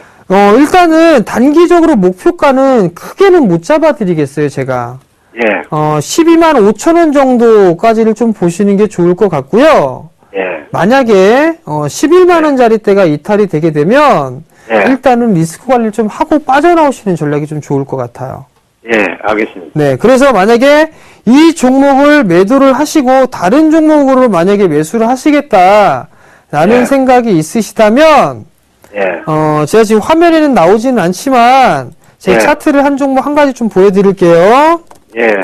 일단은 단기적으로 목표가는 크게는 못 잡아드리겠어요, 제가. 예. 12만 5천 원 정도까지를 좀 보시는 게 좋을 것 같고요. 예. 만약에 11만 원짜리 대가 이탈이 되게 되면 예. 일단은 리스크 관리를 좀 하고 빠져나오시는 전략이 좀 좋을 것 같아요. 예. 알겠습니다. 네, 그래서 만약에 이 종목을 매도를 하시고 다른 종목으로 만약에 매수를 하시겠다라는 네. 생각이 있으시다면 예. 제가 지금 화면에는 나오지는 않지만 제 네. 차트를 한 종목 한 가지 좀 보여드릴게요. 예.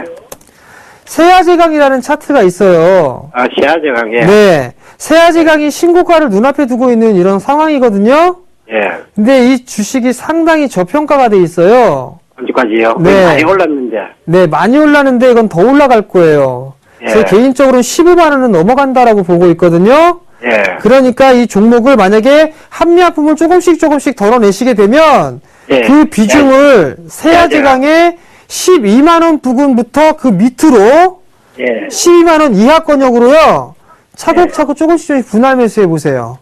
세아제강이라는 차트가 있어요. 아, 시아제강, 예. 네, 세아제강이 신고가를 눈앞에 두고 있는 이런 상황이거든요. 예. 근데 이 주식이 상당히 저평가가 돼 있어요. 언제까지요? 네. 많이 올랐는데. 네, 많이 올랐는데 이건 더 올라갈 거예요. 예. 제 개인적으로는 15만 원은 넘어간다라고 보고 있거든요. 예. 그러니까 이 종목을 만약에 한미약품을 조금씩 덜어내시게 되면 예. 그 비중을 세아제강의 12만 원 부근부터 그 밑으로 예. 12만 원 이하권역으로요. 차곡차곡 조금씩 분할 매수해 보세요.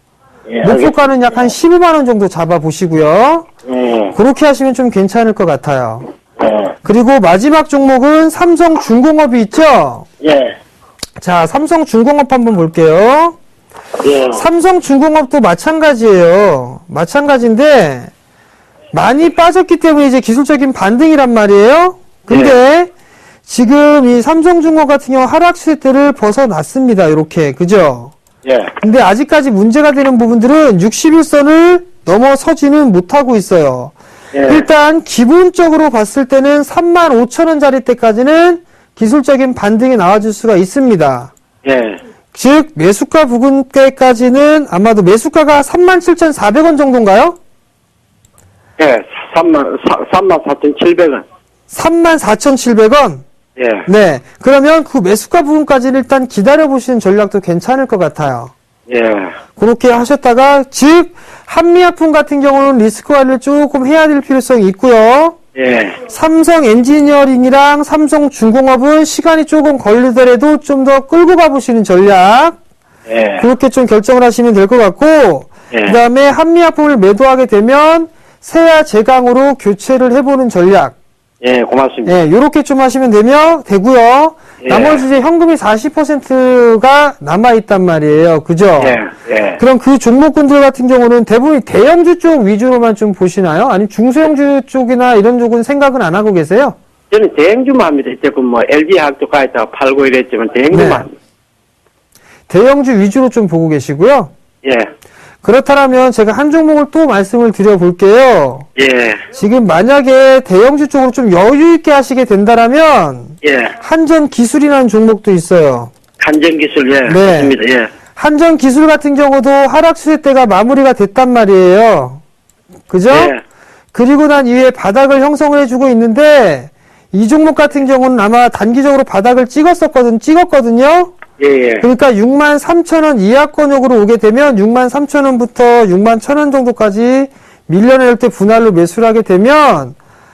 예. 목표가는 약 한 15만 원 정도 잡아 보시고요. 예. 그렇게 하시면 좀 괜찮을 것 같아요. 예. 그리고 마지막 종목은 삼성중공업이 있죠? 예. 자, 삼성중공업 한번 볼게요. 예. 삼성중공업도 마찬가지예요. 마찬가지인데 많이 빠졌기 때문에 이제 기술적인 반등이란 말이에요. 근데 지금 이 삼성중공업 같은 경우 하락 추세대를 벗어났습니다. 이렇게. 그죠? 예. 근데 아직까지 문제가 되는 부분들은 61선을 넘어서지는 못하고 있어요. 예. 일단 기본적으로 봤을 때는 35,000원짜리 때까지는 기술적인 반등이 나와줄 수가 있습니다. 예. 즉 매수가 부근대까지는 아마도 매수가가 37,400원 정도인가요? 예. 34,700원. 34,700원? 예. 네. 그러면 그 매수가 부분까지는 일단 기다려보시는 전략도 괜찮을 것 같아요. 예. 그렇게 하셨다가, 즉, 한미약품 같은 경우는 리스크 관리를 조금 해야 될 필요성이 있고요. 예. 삼성 엔지니어링이랑 삼성중공업은 시간이 조금 걸리더라도 좀 더 끌고 가보시는 전략. 예. 그렇게 좀 결정을 하시면 될 것 같고, 예. 그 다음에 한미약품을 매도하게 되면 세야 제강으로 교체를 해보는 전략. 예. 고맙습니다. 예, 요렇게 좀 하시면 되고요. 예. 나머지 이제 현금이 40%가 남아있단 말이에요. 그죠? 예. 예. 그럼 그 종목군들 같은 경우는 대부분 대형주 쪽 위주로만 좀 보시나요? 아니면 중소형주 쪽이나 이런 쪽은 생각은 안 하고 계세요? 저는 대행주만 합니다. 이때는 뭐 LG 학도 가있다가 팔고 이랬지만 대행주만 네. 합니다. 대형주 위주로 좀 보고 계시고요. 예. 그렇다면 제가 한 종목을 또 말씀을 드려볼게요. 예. 지금 만약에 대형주 쪽으로 좀 여유 있게 하시게 된다라면 예. 한전기술이라는 종목도 있어요. 한전기술, 예. 네. 맞습니다. 예. 한전기술 같은 경우도 하락 추세 때가 마무리가 됐단 말이에요. 그죠? 예. 그리고 난 이후에 바닥을 형성을 해주고 있는데 이 종목 같은 경우는 아마 단기적으로 바닥을 찍었거든요. 예, 예. 그러니까 63,000원 이하권역으로 오게 되면 63,000원부터 61,000원 정도까지 밀려낼 때 분할로 매수를 하게 되면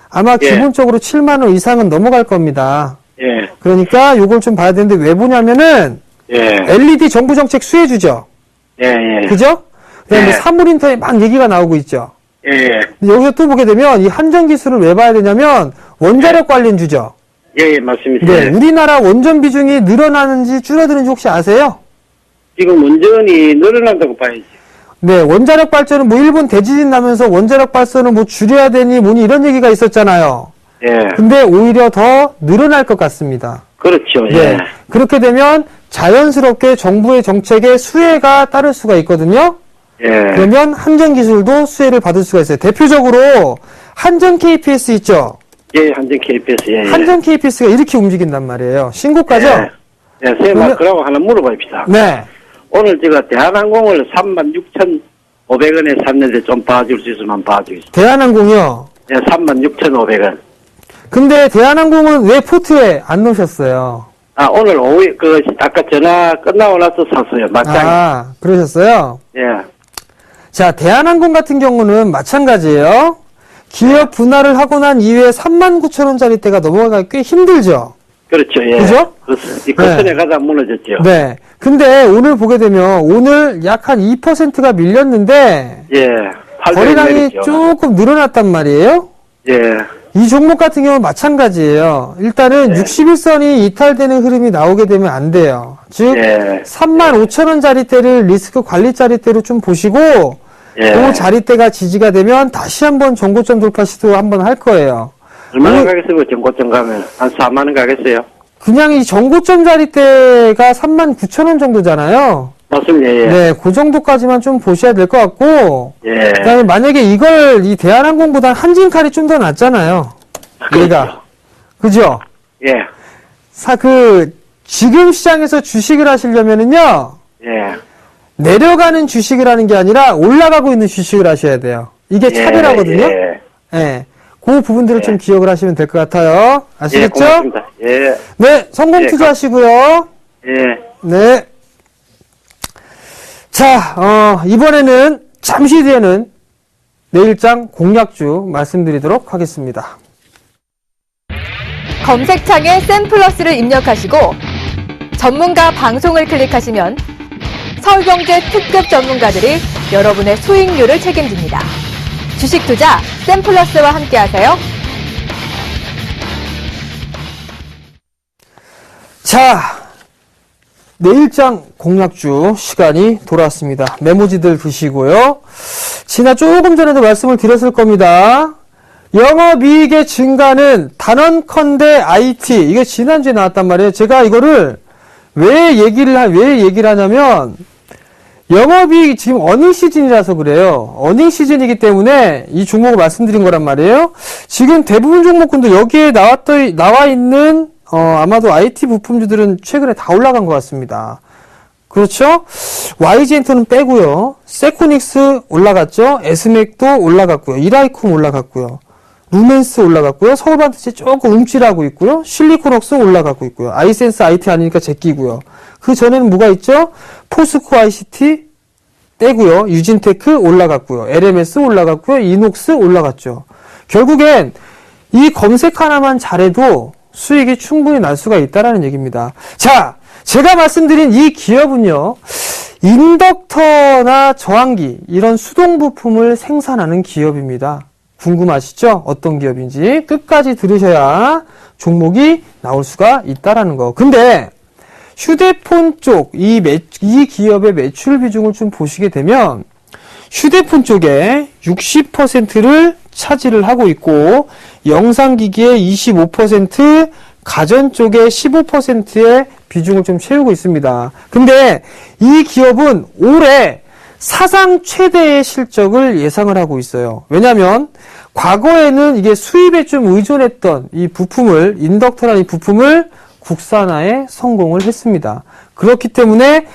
아마 예. 기본적으로 7만원 이상은 넘어갈 겁니다. 예. 그러니까 요걸 좀 봐야 되는데 왜 보냐면은 예. LED 정부 정책 수혜주죠. 예, 예. 그죠? 그다음에 예. 사물인터에 막 얘기가 나오고 있죠. 예, 예. 근데 여기서 또 보게 되면 이 한전기술을 왜 봐야 되냐면 원자력 관련주죠. 예, 예, 맞습니다. 네, 예. 우리나라 원전 비중이 늘어나는지 줄어드는지 혹시 아세요? 지금 원전이 늘어난다고 봐야지. 네, 원자력 발전은 뭐 일본 대지진 나면서 원자력 발전을 뭐 줄여야 되니 뭐니 이런 얘기가 있었잖아요. 예. 근데 오히려 더 늘어날 것 같습니다. 그렇죠. 예. 네, 그렇게 되면 자연스럽게 정부의 정책에 수혜가 따를 수가 있거든요. 예. 그러면 한전기술도 수혜를 받을 수가 있어요. 대표적으로 한전 KPS 있죠? 예, 한전 KPS. 예, 예. 한전 KPS가 이렇게 움직인단 말이에요. 신고가죠? 예. 예, 선생님, 그러고 하나 물어봅시다. 네. 오늘 제가 대한항공을 36,500원에 샀는데 좀 봐줄 수 있으면 봐주겠습니다. 대한항공이요. 예, 36,500원. 근데 대한항공은 왜 포트에 안 넣으셨어요? 아, 오늘 오후, 아까 전화 끝나고 나서 샀어요. 맞짱. 아, 그러셨어요? 예. 자, 대한항공 같은 경우는 마찬가지예요. 기업 분할을 하고 난 이후에 39,000원짜리 때가 넘어가기 꽤 힘들죠? 그렇죠. 예. 그죠? 이 거선에 가다 무너졌죠. 네. 근데 오늘 보게 되면 오늘 약 한 2%가 밀렸는데 예. 거래량이 내렸죠. 조금 늘어났단 말이에요. 예. 이 종목 같은 경우는 마찬가지예요. 일단은 61선이 이탈되는 흐름이 나오게 되면 안 돼요. 즉 예. 35,000원짜리 때를 리스크 관리짜리 때로 좀 보시고 예. 그 자리대가 지지가 되면 다시 한번 정고점 돌파 시도 한번 할 거예요. 얼마나 가겠어요? 전고점 가면 한 4만 원 가겠어요? 그냥 이 정고점 자리대가 39,000원 정도잖아요. 맞습니다. 예. 네, 그 정도까지만 좀 보셔야 될 것 같고, 예. 그다음에 만약에 이걸 이 대한항공보다 한진칼이 좀 더 낫잖아요. 얘가. 그죠? 예. 지금 시장에서 주식을 하시려면은요, 예. 내려가는 주식을 하는 게 아니라 올라가고 있는 주식을 하셔야 돼요. 이게 예. 차별하거든요. 예. 네. 그 부분들을 좀 기억을 하시면 될 것 같아요. 예, 아시겠죠? 고맙습니다. 예. 네, 성공 예, 투자하시고요. 예. 네. 자, 이번에는 잠시 뒤에는 내일장 공략주 말씀드리도록 하겠습니다. 검색창에 샘플러스를 입력하시고 전문가 방송을 클릭하시면 서울경제 특급 전문가들이 여러분의 수익률을 책임집니다. 주식 투자 샘플러스와 함께하세요. 자, 내일장 공략주 시간이 돌아왔습니다. 메모지들 드시고요. 지난 조금 전에도 말씀을 드렸을 겁니다. 영업이익의 증가는 단언컨대 IT. 이게 지난주에 나왔단 말이에요. 제가 이거를 왜 얘기를 하냐면, 영업이익이 지금 어닝 시즌이라서 그래요. 어닝 시즌이기 때문에 이 종목을 말씀드린 거란 말이에요. 지금 대부분 종목군도 여기에 나와 있는 아마도 IT 부품주들은 최근에 다 올라간 것 같습니다. 그렇죠? YG엔터는 빼고요. 세코닉스 올라갔죠. 에스맥도 올라갔고요. 이라이콤 올라갔고요. 루멘스 올라갔고요. 서울반도체 조금 움찔하고 있고요. 실리콘웍스 올라가고 있고요. 아이센스 IT 아니니까 제끼고요. 그 전에는 뭐가 있죠? 포스코 ICT 떼고요. 유진테크 올라갔고요. LMS 올라갔고요. 이녹스 올라갔죠. 결국엔 이 검색 하나만 잘해도 수익이 충분히 날 수가 있다라는 얘기입니다. 자, 제가 말씀드린 이 기업은요, 인덕터나 저항기, 이런 수동 부품을 생산하는 기업입니다. 궁금하시죠? 어떤 기업인지 끝까지 들으셔야 종목이 나올 수가 있다라는 거. 근데 휴대폰 쪽, 이 기업의 매출 비중을 좀 보시게 되면 휴대폰 쪽에 60%를 차지를 하고 있고, 영상기기의 25%, 가전 쪽에 15%의 비중을 좀 채우고 있습니다. 근데 이 기업은 올해 사상 최대의 실적을 예상을 하고 있어요. 왜냐하면 과거에는 이게 수입에 좀 의존했던 이 부품을, 인덕터라는 이 부품을 국산화에 성공을 했습니다. 그렇기 때문에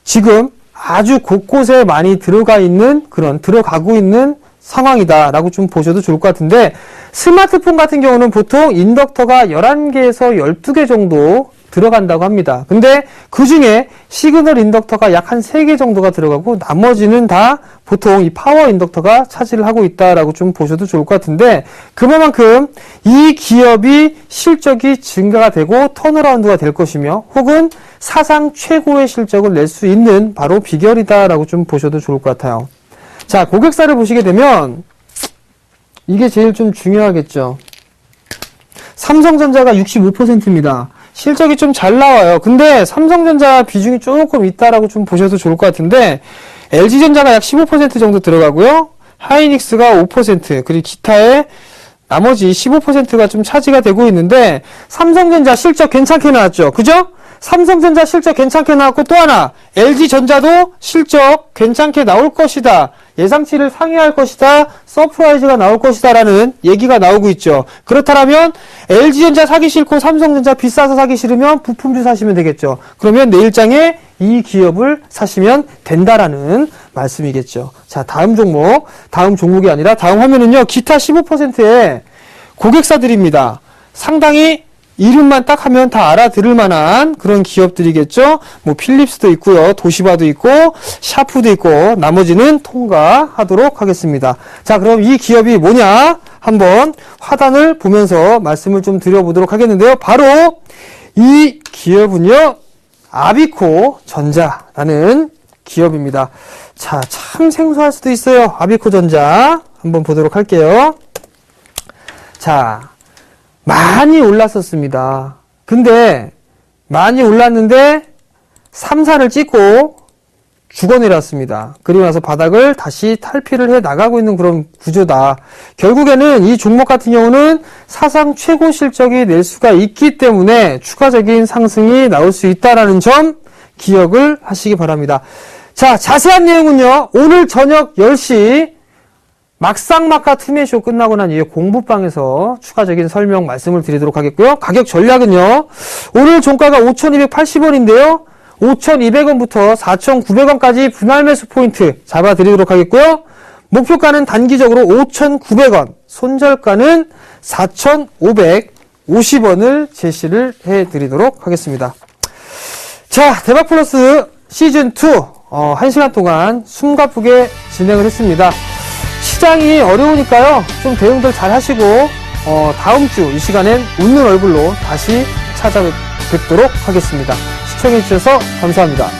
지금 아주 곳곳에 많이 들어가고 있는 상황이다라고 좀 보셔도 좋을 것 같은데, 스마트폰 같은 경우는 보통 인덕터가 11개에서 12개 정도 들어간다고 합니다. 근데 그 중에 시그널 인덕터가 약 한 3개 정도가 들어가고 나머지는 다 보통 이 파워 인덕터가 차지를 하고 있다라고 좀 보셔도 좋을 것 같은데, 그만큼 이 기업이 실적이 증가가 되고 턴어라운드가 될 것이며, 혹은 사상 최고의 실적을 낼 수 있는 바로 비결이다라고 좀 보셔도 좋을 것 같아요. 자, 고객사를 보시게 되면 이게 제일 좀 중요하겠죠. 삼성전자가 65%입니다. 실적이 좀 잘 나와요. 근데 삼성전자 비중이 조금 있다라고 좀 보셔도 좋을 것 같은데, LG전자가 약 15% 정도 들어가고요. 하이닉스가 5%, 그리고 기타의 나머지 15%가 좀 차지가 되고 있는데, 삼성전자 실적 괜찮게 나왔죠. 그죠? 삼성전자 실적 괜찮게 나왔고, 또 하나 LG전자도 실적 괜찮게 나올 것이다, 예상치를 상회할 것이다, 서프라이즈가 나올 것이다 라는 얘기가 나오고 있죠. 그렇다면 LG전자 사기 싫고 삼성전자 비싸서 사기 싫으면 부품주 사시면 되겠죠. 그러면 내일장에 이 기업을 사시면 된다라는 말씀이겠죠. 자, 다음 종목이 아니라 다음 화면은요, 기타 15%의 고객사들입니다. 상당히 이름만 딱 하면 다 알아들을 만한 그런 기업들이겠죠. 뭐 필립스도 있고요, 도시바도 있고, 샤프도 있고, 나머지는 통과하도록 하겠습니다. 자, 그럼 이 기업이 뭐냐? 한번 화단을 보면서 말씀을 좀 드려보도록 하겠는데요. 바로 이 기업은요, 아비코 전자라는 기업입니다. 자, 참 생소할 수도 있어요. 아비코 전자 한번 보도록 할게요. 자, 많이 올랐었습니다. 근데 많이 올랐는데 3사를 찍고 죽어내렸습니다. 그리고 나서 바닥을 다시 탈피를 해 나가고 있는 그런 구조다. 결국에는 이 종목 같은 경우는 사상 최고 실적이 낼 수가 있기 때문에 추가적인 상승이 나올 수 있다는 점 기억을 하시기 바랍니다. 자, 자세한 내용은요, 오늘 저녁 10시 막상막하 투매쇼 끝나고 난 이후에 공부방에서 추가적인 설명 말씀을 드리도록 하겠고요. 가격 전략은요, 오늘 종가가 5,280원인데요. 5,200원부터 4,900원까지 분할 매수 포인트 잡아드리도록 하겠고요. 목표가는 단기적으로 5,900원, 손절가는 4,550원을 제시를 해드리도록 하겠습니다. 자, 대박플러스 시즌2 1시간 동안 숨가쁘게 진행을 했습니다. 시장이 어려우니까요, 좀 대응들 잘 하시고 다음 주 이 시간엔 웃는 얼굴로 다시 찾아뵙도록 하겠습니다. 시청해주셔서 감사합니다.